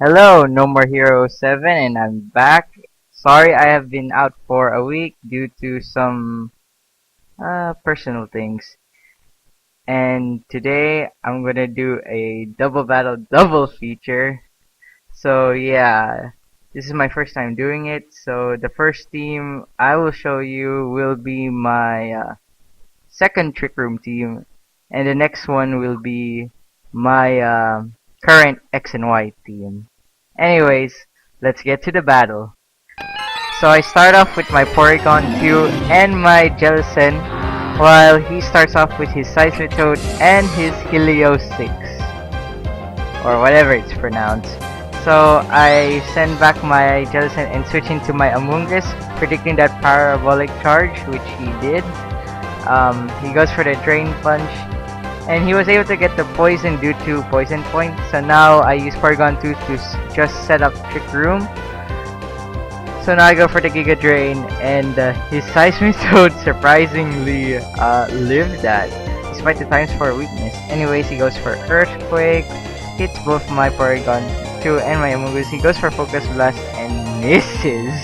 Hello, No More Hero 7, and I'm back. Sorry I have been out for a week due to some personal things. And today I'm gonna do a double battle double feature. So yeah, this is my first time doing it. So the first team I will show you will be my second Trick Room team, and the next one will be my current X and Y team. Anyways, let's get to the battle. So I start off with my Porygon 2 and my Jellicent, while he starts off with his Seismitoad and his Helios 6, or whatever it's pronounced. So I send back my Jellicent and switch into my Amoonguss, predicting that parabolic charge, which he did. He goes for the Drain Punch, and he was able to get the poison due to poison point. So now I use Porygon 2 to just set up Trick Room. So now I go for the Giga Drain, and his Seismitoad surprisingly lived that, despite the times 4 weakness. Anyways, he goes for Earthquake, hits both my Porygon 2 and my Amoonguss. He goes for Focus Blast and misses.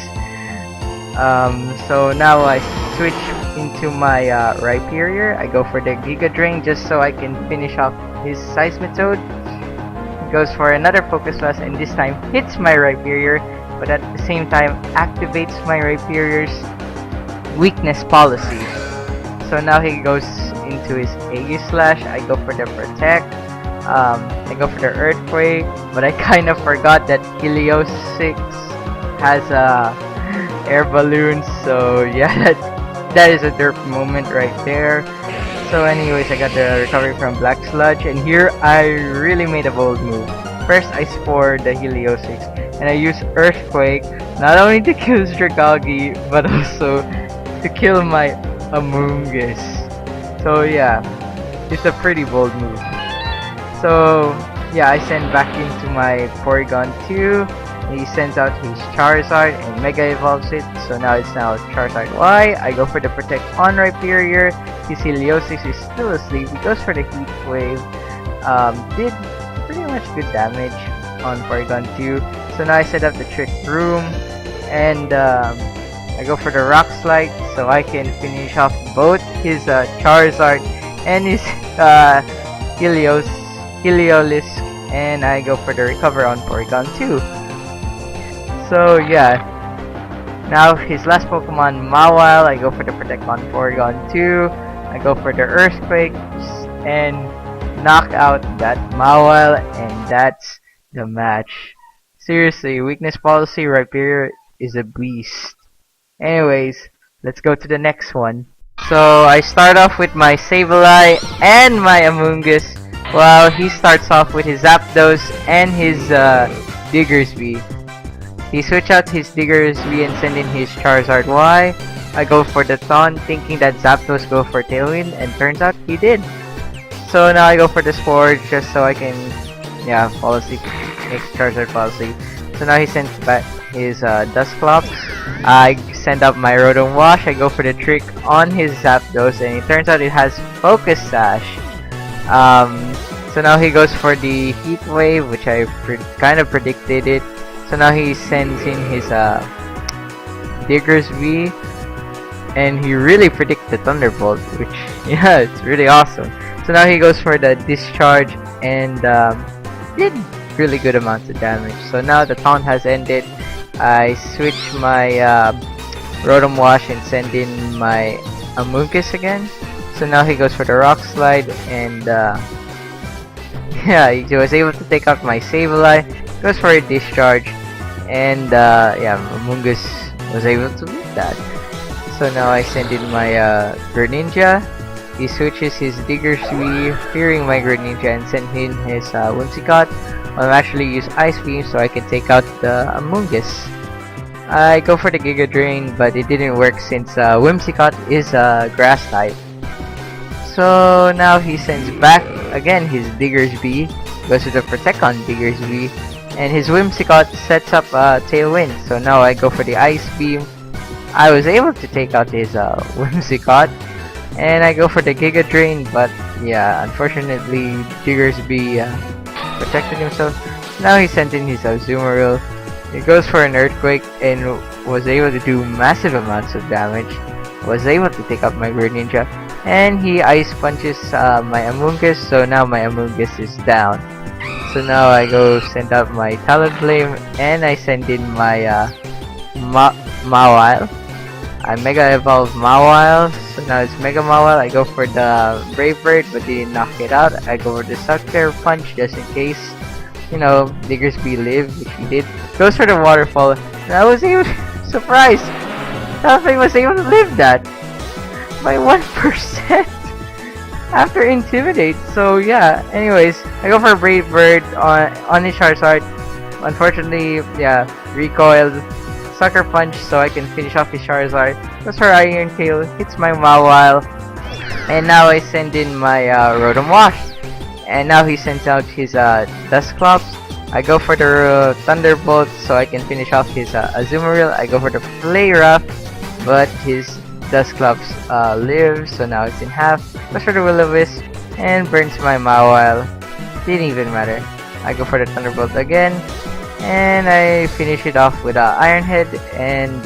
So now I switch into my Rhyperior. I go for the Giga Drain just so I can finish off his Seismitoad. He goes for another Focus Blast and this time hits my Rhyperior, but at the same time activates my Rhyperior's weakness policy. So now he goes into his Aegis Slash. I go for the Protect. I go for the Earthquake, but I kind of forgot that Helios 6 has air balloons. So yeah, that is a derp moment right there. So anyways, I got the recovery from Black Sludge, and here I really made a bold move. First, I Spore the Helios 6, and I use Earthquake not only to kill Dragagi, but also to kill my Amoonguss. So yeah, it's a pretty bold move. So yeah, I send back into my Porygon 2. He sends out his Charizard and Mega Evolves it. So now it's Charizard Y. I go for the Protect on Rhyperior. His Heliosis is still asleep. He goes for the Heat Wave. Did pretty much good damage on Porygon 2. So now I set up the Trick Room, and I go for the Rock Slide so I can finish off both his Charizard and his Heliolisk, and I go for the Recover on Porygon 2. So yeah, now his last Pokemon, Mawile, I go for the Protect on Porygon 2. I go for the Earthquake and knock out that Mawile, and that's the match. Seriously, weakness policy Rhyperior is a beast. Anyways, let's go to the next one. So I start off with my Sableye and my Amoonguss, while he starts off with his Zapdos and his Diggersby. He switch out his Diggersby and send in his Charizard Y. I go for the Taunt, thinking that Zapdos go for Tailwind, and turns out he did. So now I go for the Spore just so I can, fall asleep, make Charizard fall asleep. So now he sends back his Dusclops. I send up my Rotom Wash. I go for the Trick on his Zapdos, and it turns out it has Focus Sash. So now he goes for the Heat Wave, which I kind of predicted it. So now he sends in his Diggersby, and he really predicted the Thunderbolt, which it's really awesome. So now he goes for the Discharge and did really good amounts of damage. So now the taunt has ended. I switch my Rotom Wash and send in my Amoonguss again. So now he goes for the Rock Slide, and he was able to take out my Sableye. Goes for a Discharge, and Amoonguss was able to beat that. So now I send in my Greninja. He switches his Diggersby, fearing my Greninja, and send in his Whimsicott. I'll actually use Ice Beam so I can take out the Amoonguss. I go for the Giga Drain, but it didn't work since Whimsicott is a Grass type. So now he sends back again his Diggersby, goes to the Protect on Diggersby, and his Whimsicott sets up Tailwind. So now I go for the Ice Beam. I was able to take out his Whimsicott, and I go for the Giga Drain, but unfortunately Diggersby protected himself. Now he sent in his Azumarill. He goes for an Earthquake and was able to do massive amounts of damage. Was able to take up my Greninja. And he Ice Punches my Amoonguss, so now my Amoonguss is down. So now I go send up my Talonflame and I send in my Mawile. I Mega Evolve Mawile, so now it's Mega Mawile. I go for the Brave Bird, but didn't knock it out. I go for the Sucker Punch just in case, you know, Diggersby live, which he did. Goes for the Waterfall, and I was even surprised. Talonflame was able to live that by 1% after Intimidate. So yeah, anyways, I go for a Brave Bird on his Charizard. Unfortunately, yeah, recoiled. Sucker Punch so I can finish off his Charizard. Goes for Iron Tail, hits my Mawile, and now I send in my Rotom Wash. And now he sends out his Dusclops. I go for the Thunderbolt so I can finish off his Azumarill. I go for the Play Rough, but his Dusclops lives, so now it's in half. Goes for the Will-O-Wisp and burns my Mawile. Didn't even matter. I go for the Thunderbolt again, and I finish it off with Iron Head, and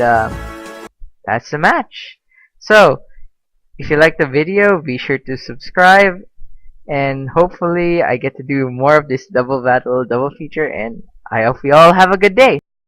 that's the match. So, if you like the video, be sure to subscribe, and hopefully I get to do more of this double battle, double feature, and I hope you all have a good day.